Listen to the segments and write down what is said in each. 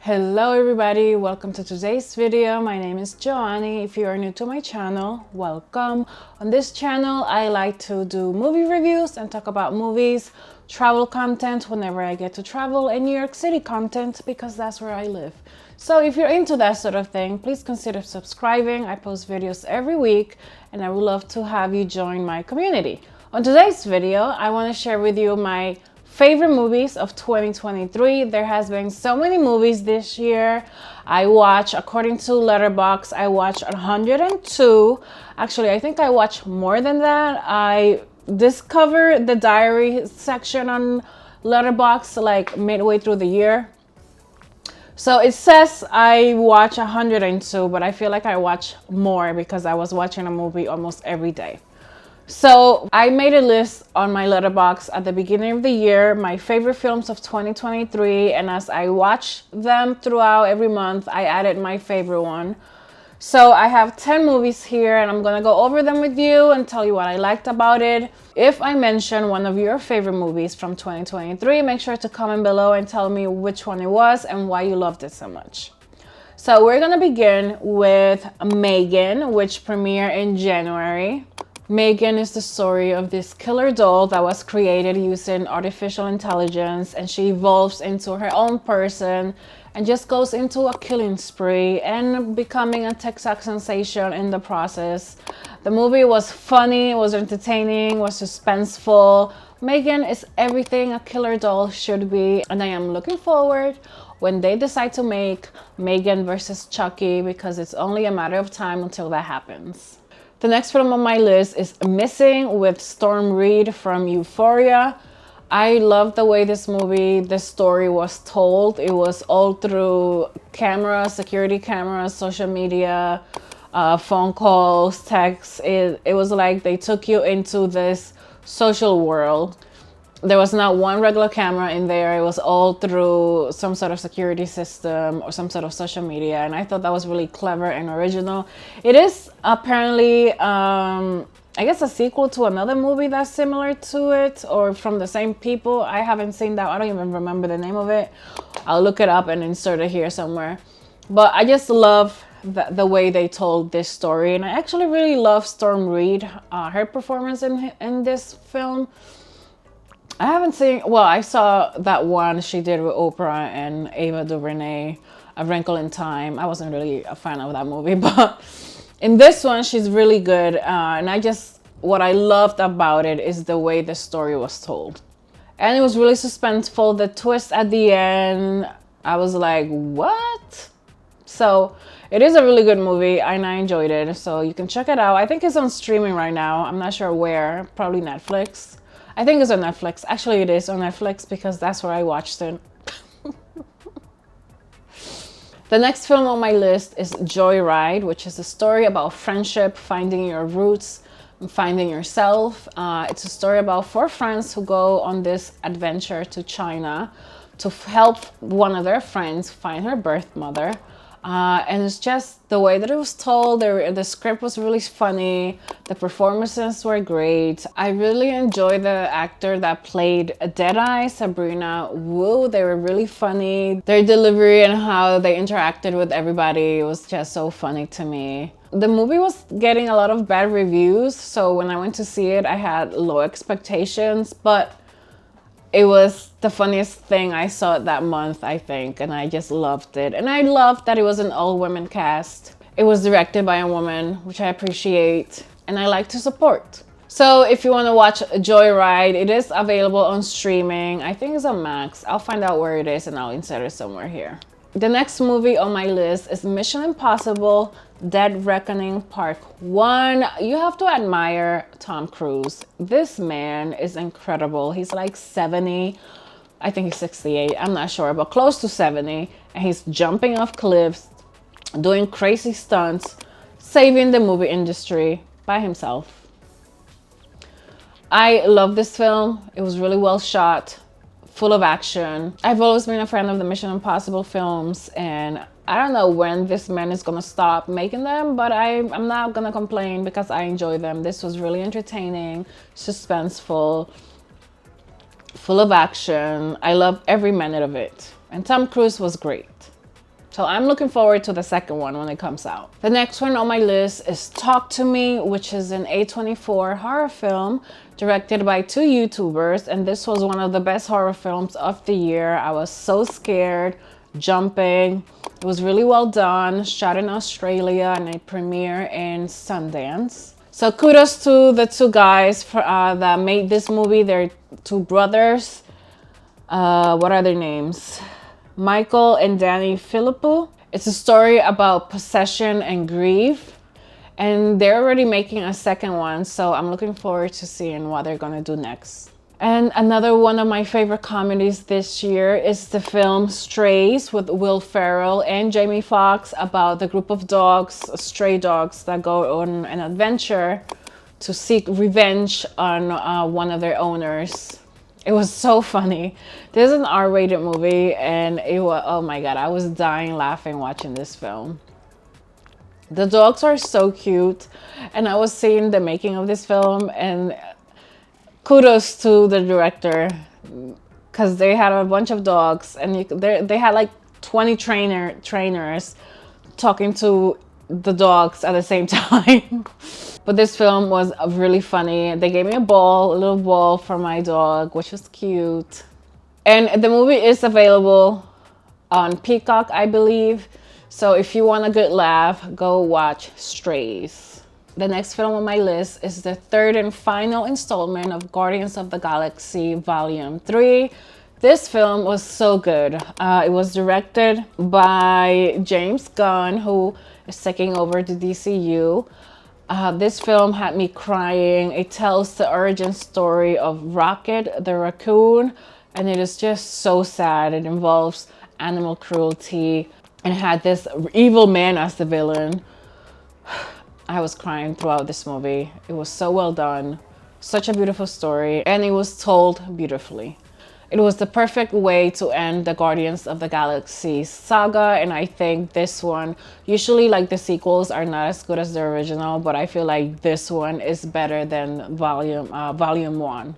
Hello everybody, welcome to today's video. My name is Joanny. If you are new to my channel, welcome. On this channel, I like to do movie reviews and talk about movies, travel content whenever I get to travel, and New York City content because that's where I live. So if you're into that sort of thing, please consider subscribing. I post videos every week and I would love to have you join my community. On today's video, I want to share with you my favorite movies of 2023. There has been so many movies this year. I watched, according to Letterboxd, I watched 102. Actually, I think I watched more than that. I discovered the diary section on Letterboxd like midway through the year. So it says I watch 102, but I feel like I watch more because I was watching a movie almost every day. So I made a list on my Letterboxd at the beginning of the year, my favorite films of 2023, and as I watched them throughout every month, I added my favorite one. So I have 10 movies here and I'm gonna go over them with you and tell you what I liked about it. If I mention one of your favorite movies from 2023, make sure to comment below and tell me which one it was and why you loved it so much. So we're gonna begin with Megan, which premiered in January. Megan is the story of this killer doll that was created using artificial intelligence, and she evolves into her own person and just goes into a killing spree and becoming a TikTok sensation in the process. The movie was funny, it was entertaining, was suspenseful. Megan is everything a killer doll should be, and I am looking forward when they decide to make Megan versus Chucky because it's only a matter of time until that happens. The next film on my list is Missing with Storm Reid from Euphoria. I love the way this story was told. It was all through cameras, security cameras, social media, phone calls, texts. It was like they took you into this social world. There was not one regular camera in there. It was all through some sort of security system or some sort of social media. And I thought that was really clever and original. It is apparently, I guess, a sequel to another movie that's similar to it or from the same people. I haven't seen that. I don't even remember the name of it. I'll look it up and insert it here somewhere. But I just love the way they told this story. And I actually really love Storm Reid, her performance in this film. I haven't seen, well, I saw that one she did with Oprah and Ava DuVernay, A Wrinkle in Time. I wasn't really a fan of that movie, but in this one, she's really good. And what I loved about it is the way the story was told. And it was really suspenseful. The twist at the end, I was like, what? So it is a really good movie and I enjoyed it. So you can check it out. I think it's on streaming right now. I'm not sure where, probably Netflix. I think it's on Netflix. Actually, it is on Netflix because that's where I watched it. The next film on my list is Joyride, which is a story about friendship, finding your roots, and finding yourself. It's a story about 4 friends who go on this adventure to China to help one of their friends find her birth mother. And it's just the way that it was told. The script was really funny. The performances were great. I really enjoyed the actor that played Deadeye, Sabrina Wu. They were really funny. Their delivery and how they interacted with everybody was just so funny to me. The movie was getting a lot of bad reviews, so when I went to see it, I had low expectations, but it was the funniest thing I saw that month, I think, and I just loved it. And I loved that it was an all-women cast. It was directed by a woman, which I appreciate, and I like to support. So if you want to watch Joyride, it is available on streaming. I think it's on Max. I'll find out where it is and I'll insert it somewhere here. The next movie on my list is Mission Impossible Dead Reckoning Part 1. You have to admire Tom Cruise. This man is incredible. He's like 70. I think he's 68. I'm not sure, but close to 70. And he's jumping off cliffs, doing crazy stunts, saving the movie industry by himself. I love this film. It was really well shot, full of action. I've always been a fan of the Mission Impossible films, and I don't know when this man is gonna stop making them, but I'm not gonna complain because I enjoy them. This was really entertaining, suspenseful, full of action. I love every minute of it. And Tom Cruise was great. So I'm looking forward to the second one when it comes out. The next one on my list is Talk to Me, which is an A24 horror film directed by two YouTubers. And this was one of the best horror films of the year. I was so scared, jumping. It was really well done, shot in Australia, and it premiered in Sundance. So kudos to the two guys that made this movie. They're two brothers. What are their names? Michael and Danny Philippou. It's a story about possession and grief, and they're already making a second one, so I'm looking forward to seeing what they're gonna do next. And another one of my favorite comedies this year is the film Strays with Will Ferrell and Jamie Foxx, about the group of dogs, stray dogs, that go on an adventure to seek revenge on one of their owners. It was so funny. This is an R-rated movie, and it was, oh my God, I was dying laughing watching this film. The dogs are so cute, and I was seeing the making of this film, and kudos to the director, because they had a bunch of dogs, and they had like 20 trainers talking to the dogs at the same time. But this film was really funny. They gave me a little ball for my dog, which was cute. And the movie is available on Peacock, I believe. So if you want a good laugh, go watch Strays. The next film on my list is the third and final installment of Guardians of the Galaxy Volume 3. This film was so good. It was directed by James Gunn, who is taking over the DCU. This film had me crying. It tells the origin story of Rocket the raccoon, and it is just so sad. It involves animal cruelty and had this evil man as the villain. I was crying throughout this movie. It was so well done, such a beautiful story, and it was told beautifully. It was the perfect way to end the Guardians of the Galaxy saga, and I think this one, usually like the sequels are not as good as the original, but I feel like this one is better than Volume 1.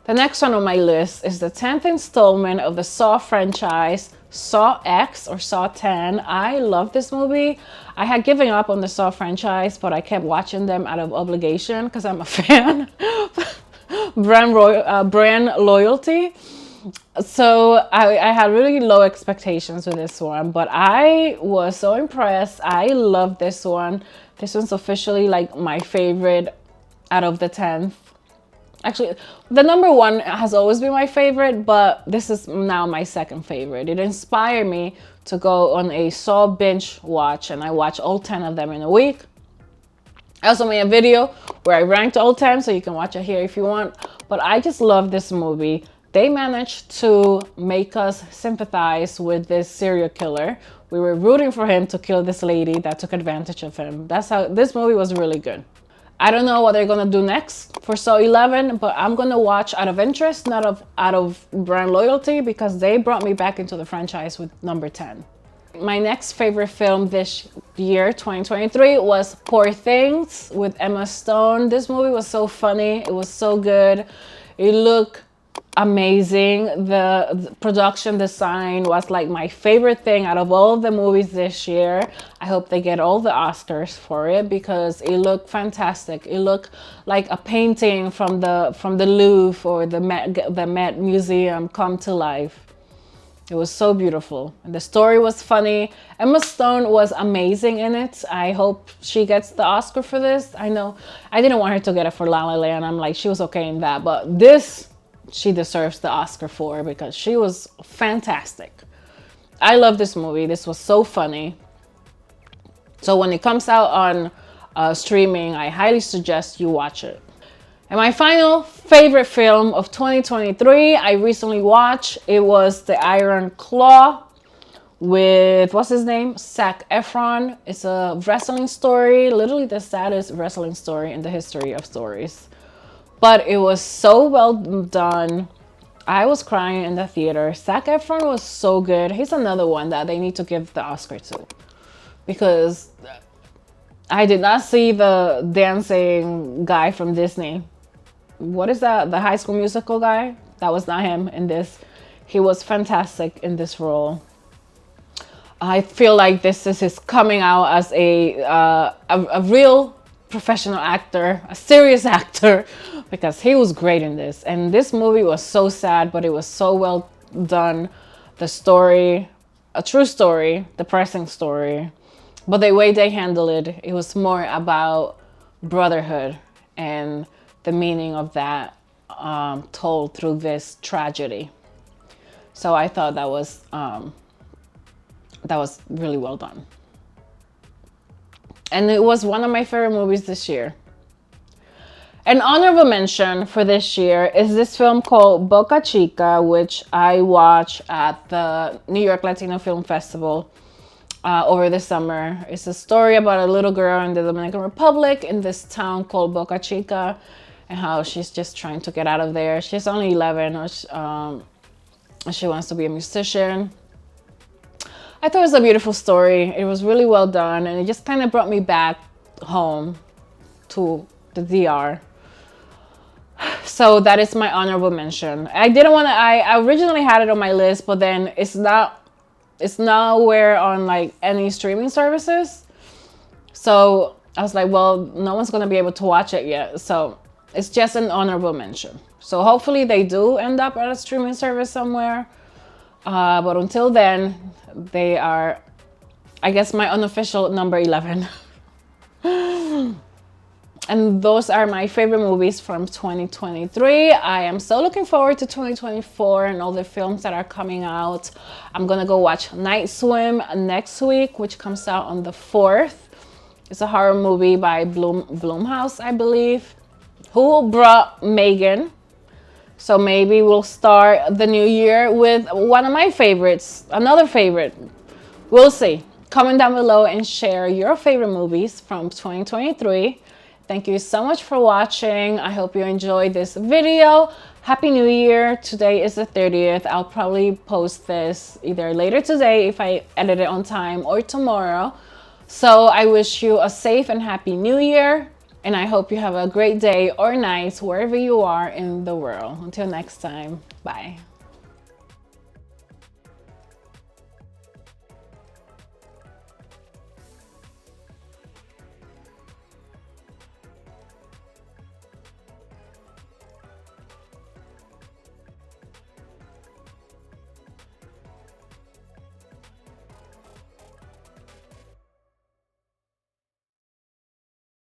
The next one on my list is the 10th installment of the Saw franchise, Saw X or Saw 10. I love this movie. I had given up on the Saw franchise, but I kept watching them out of obligation because I'm a fan. Brand loyalty. So I had really low expectations with this one, but I was so impressed. I love this one. This one's officially like my favorite out of the 10th. Actually, the number one has always been my favorite, but this is now my second favorite. It inspired me to go on a Saw binge watch, and I watched all 10 of them in a week. I also made a video where I ranked all 10, so you can watch it here if you want. But I just love this movie. They managed to make us sympathize with this serial killer. We were rooting for him to kill this lady that took advantage of him. That's how this movie was really good. I don't know what they're gonna do next for Saw 11, but I'm gonna watch out of interest, not out of brand loyalty, because they brought me back into the franchise with number 10. My next favorite film this year, 2023, was Poor Things with Emma Stone. This movie was so funny. It was so good. It looked amazing. The production design was like my favorite thing out of all of the movies this year. I hope they get all the Oscars for it because it looked fantastic. It looked like a painting from the Louvre or the Met Museum come to life. It was so beautiful. And the story was funny. Emma Stone was amazing in it. I hope she gets the Oscar for this. I know I didn't want her to get it for La La Land. I'm like, she was okay in that, but this she deserves the Oscar for because she was fantastic. I love this movie. This was so funny. So when it comes out on streaming, I highly suggest you watch it. And my final favorite film of 2023, I recently watched. It was The Iron Claw with, what's his name? Zac Efron. It's a wrestling story, literally the saddest wrestling story in the history of stories. But it was so well done. I was crying in the theater. Zac Efron was so good. He's another one that they need to give the Oscar to. Because I did not see the dancing guy from Disney. What is that? The High School Musical guy? That was not him in this. He was fantastic in this role. I feel like this is his coming out as a real professional actor, a serious actor, because he was great in this. And this movie was so sad, but it was so well done. The story, a true story, depressing story, but the way they handled it, it was more about brotherhood and the meaning of that, told through this tragedy. So I thought that was really well done. And it was one of my favorite movies this year. An honorable mention for this year is this film called Boca Chica, which I watched at the New York Latino Film Festival over the summer. It's a story about a little girl in the Dominican Republic in this town called Boca Chica, and how she's just trying to get out of there. She's only 11, she wants to be a musician. I thought it was a beautiful story. It was really well done, and it just kind of brought me back home to the DR. So that is my honorable mention. I originally had it on my list, but then it's nowhere on like any streaming services. So I was like, well, no one's gonna be able to watch it yet. So it's just an honorable mention. So hopefully they do end up at a streaming service somewhere. But until then, they are, I guess, my unofficial number 11. And those are my favorite movies from 2023. I am so looking forward to 2024 and all the films that are coming out. I'm gonna go watch Night Swim next week, which comes out on the 4th. It's a horror movie by Blumhouse, I believe, who brought Megan. So maybe we'll start the new year with one of my favorites, another favorite. We'll see. Comment down below and share your favorite movies from 2023. Thank you so much for watching. I hope you enjoyed this video. Happy New Year. Today is the 30th. I'll probably post this either later today if I edit it on time, or tomorrow. So I wish you a safe and happy New Year. And I hope you have a great day or night wherever you are in the world. Until next time, bye.